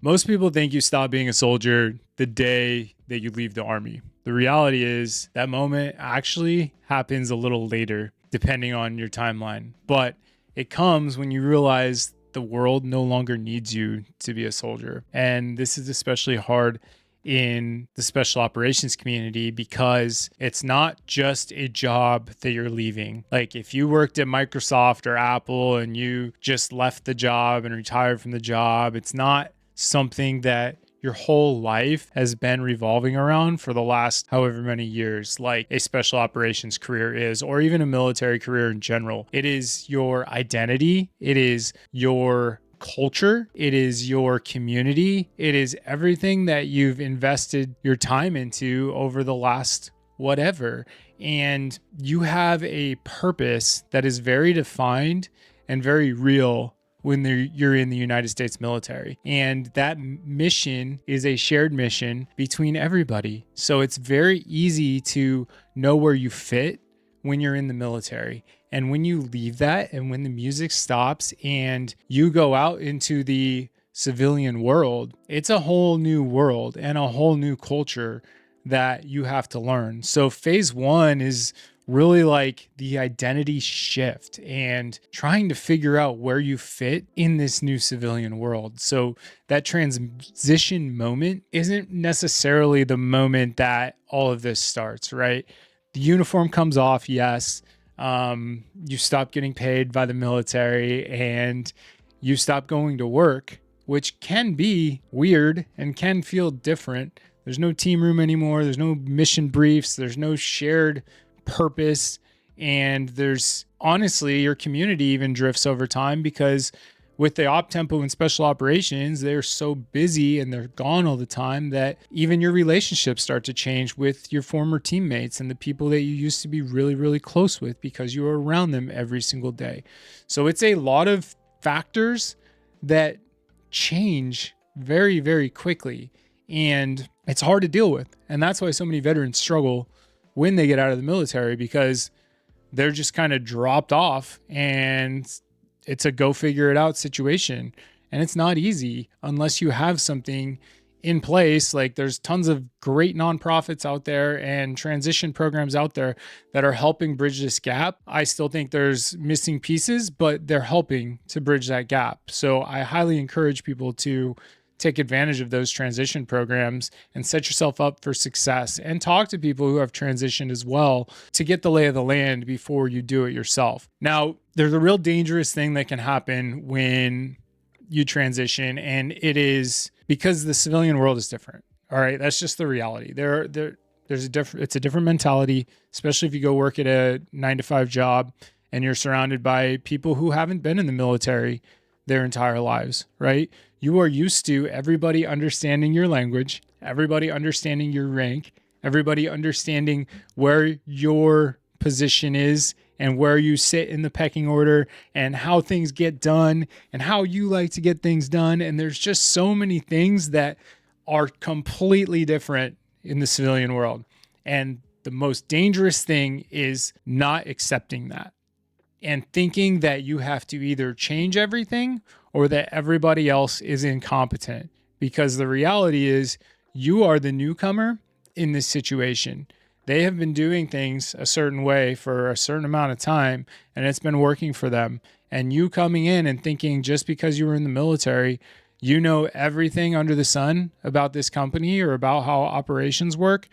Most people think you stop being a soldier the day that you leave the army. The reality is that moment actually happens a little later, depending on your timeline. But it comes when you realize the world no longer needs you to be a soldier. And this is especially hard in the special operations community because it's not just a job that you're leaving. Like if you worked at Microsoft or Apple and you just left the job and retired from the job, it's not something that your whole life has been revolving around for the last however many years, like a special operations career is, or even a military career in general. It is your identity. It is your culture. It is your community. It is everything that you've invested your time into over the last whatever. And you have a purpose that is very defined and very real when you're in the United States military. And that mission is a shared mission between everybody. So it's very easy to know where you fit when you're in the military. And when you leave that and when the music stops and you go out into the civilian world, it's a whole new world and a whole new culture that you have to learn. So phase one is really like the identity shift and trying to figure out where you fit in this new civilian world. So that transition moment isn't necessarily the moment that all of this starts, right? The uniform comes off, yes. You stop getting paid by the military and you stop going to work, which can be weird and can feel different. There's no team room anymore. There's no mission briefs. There's no shared purpose. And there's honestly, your community even drifts over time because with the op tempo and special operations, they're so busy and they're gone all the time that even your relationships start to change with your former teammates and the people that you used to be really, really close with because you were around them every single day. So it's a lot of factors that change very, very quickly. And it's hard to deal with. And that's why so many veterans struggle when they get out of the military because they're just kind of dropped off and it's a go figure it out situation. And it's not easy unless you have something in place. Like there's tons of great nonprofits out there and transition programs out there that are helping bridge this gap. I still think there's missing pieces, but they're helping to bridge that gap. So I highly encourage people to take advantage of those transition programs and set yourself up for success and talk to people who have transitioned as well to get the lay of the land before you do it yourself. Now, there's a real dangerous thing that can happen when you transition, and it is because the civilian world is different. All right, that's just the reality. It's a different mentality, especially if you go work at a 9-to-5 job and you're surrounded by people who haven't been in the military their entire lives, right? You are used to everybody understanding your language, everybody understanding your rank, everybody understanding where your position is and where you sit in the pecking order and how things get done and how you like to get things done. And there's just so many things that are completely different in the civilian world. And the most dangerous thing is not accepting that and thinking that you have to either change everything or that everybody else is incompetent. Because the reality is you are the newcomer in this situation. They have been doing things a certain way for a certain amount of time and it's been working for them. And you coming in and thinking just because you were in the military, you know everything under the sun about this company or about how operations work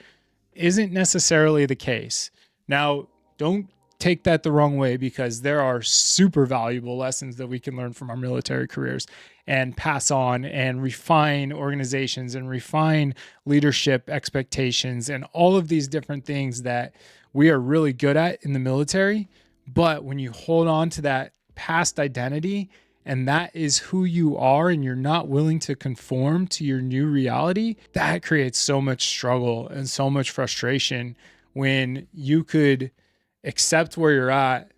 isn't necessarily the case. Now, don't take that the wrong way because there are super valuable lessons that we can learn from our military careers and pass on and refine organizations and refine leadership expectations and all of these different things that we are really good at in the military. But when you hold on to that past identity and that is who you are and you're not willing to conform to your new reality, that creates so much struggle and so much frustration when you could accept where you're at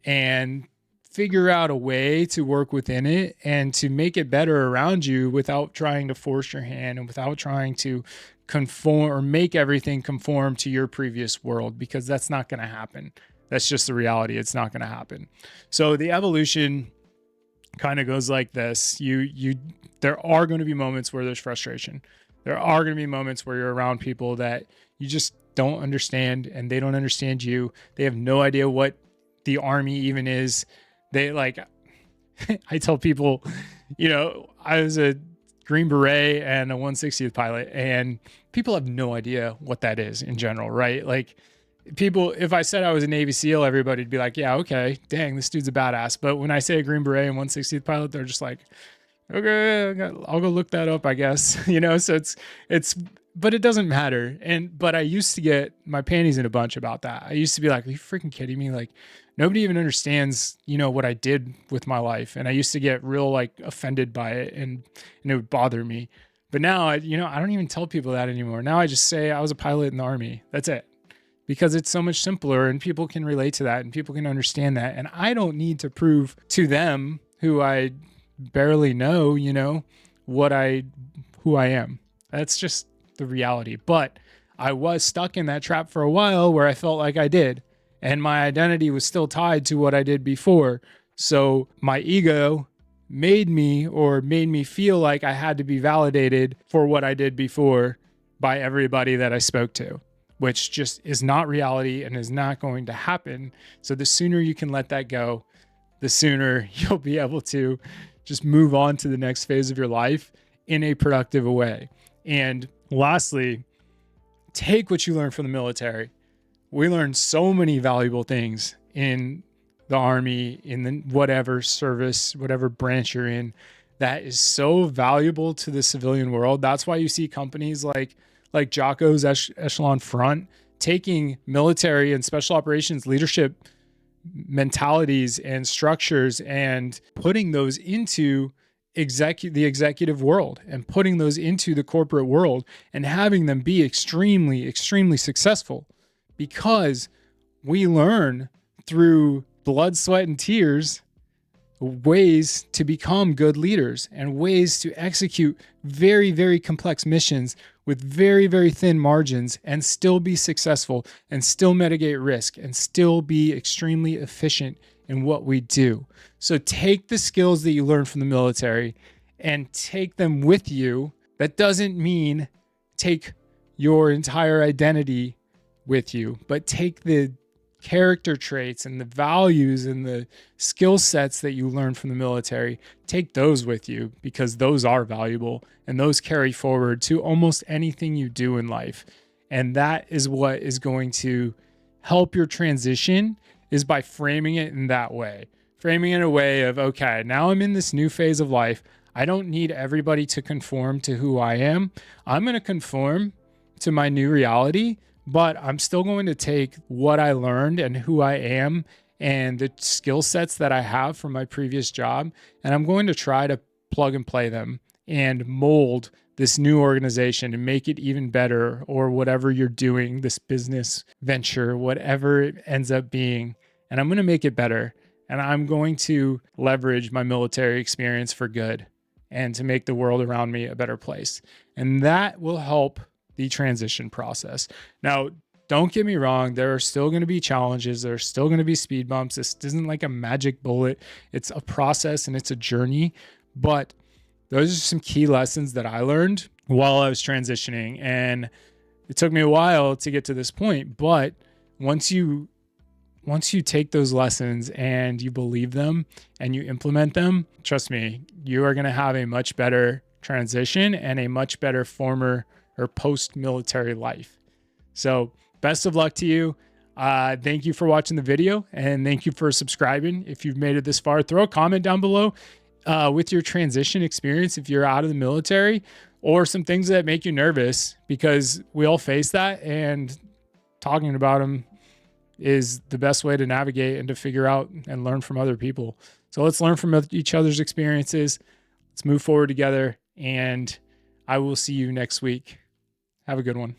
and figure out a way to work within it and to make it better around you without trying to force your hand and without trying to conform or make everything conform to your previous world, because that's not going to happen. That's just the reality. It's not going to happen. So the evolution kind of goes like this. There are going to be moments where there's frustration. There are going to be moments where you're around people that you just don't understand, and they don't understand you. They have no idea what the Army even is. They like, I tell people, I was a Green Beret and a 160th pilot, and people have no idea what that is in general, right? Like, people, if I said I was a Navy SEAL, everybody'd be like, yeah, okay, dang, this dude's a badass. But when I say a Green Beret and 160th pilot, they're just like, okay, I'll go look that up, I guess. So but it doesn't matter. But I used to get my panties in a bunch about that. I used to be like, are you freaking kidding me? Like, nobody even understands, what I did with my life. And I used to get real like offended by it, and it would bother me. But now I don't even tell people that anymore. Now I just say I was a pilot in the Army. That's it. Because it's so much simpler, and people can relate to that, and people can understand that. And I don't need to prove to them, who I barely know, who I am. That's just the reality. But I was stuck in that trap for a while where I felt like I did, and my identity was still tied to what I did before. So my ego made me feel like I had to be validated for what I did before by everybody that I spoke to, which just is not reality and is not going to happen. So the sooner you can let that go, the sooner you'll be able to just move on to the next phase of your life in a productive way. And lastly, take what you learned from the military. We learned so many valuable things in the Army, in the whatever service, whatever branch you're in, that is so valuable to the civilian world. That's why you see companies like Jocko's Echelon Front taking military and special operations leadership mentalities and structures and putting those into the executive world, and putting those into the corporate world, and having them be extremely, extremely successful, because we learn through blood, sweat, and tears ways to become good leaders, and ways to execute very, very complex missions with very, very thin margins, and still be successful, and still mitigate risk, and still be extremely efficient in what we do. So take the skills that you learned from the military and take them with you. That doesn't mean take your entire identity with you, but take the character traits and the values and the skill sets that you learned from the military, take those with you, because those are valuable, and those carry forward to almost anything you do in life. And that is what is going to help your transition, is by framing it in that way. Framing it in a way of, okay, now I'm in this new phase of life. I don't need everybody to conform to who I am. I'm going to conform to my new reality, but I'm still going to take what I learned and who I am and the skill sets that I have from my previous job, and I'm going to try to plug and play them and mold this new organization and make it even better, or whatever you're doing, this business venture, whatever it ends up being. And I'm going to make it better. And I'm going to leverage my military experience for good, and to make the world around me a better place. And that will help the transition process. Now, don't get me wrong. There are still going to be challenges. There are still going to be speed bumps. This isn't like a magic bullet. It's a process and it's a journey. But those are some key lessons that I learned while I was transitioning. And it took me a while to get to this point. But once you take those lessons and you believe them and you implement them, trust me, you are going to have a much better transition and a much better former or post-military life. So best of luck to you. Thank you for watching the video, and thank you for subscribing. If you've made it this far, throw a comment down below with your transition experience if you're out of the military, or some things that make you nervous, because we all face that, and talking about them is the best way to navigate and to figure out and learn from other people. So let's learn from each other's experiences. Let's move forward together, and I will see you next week. Have a good one.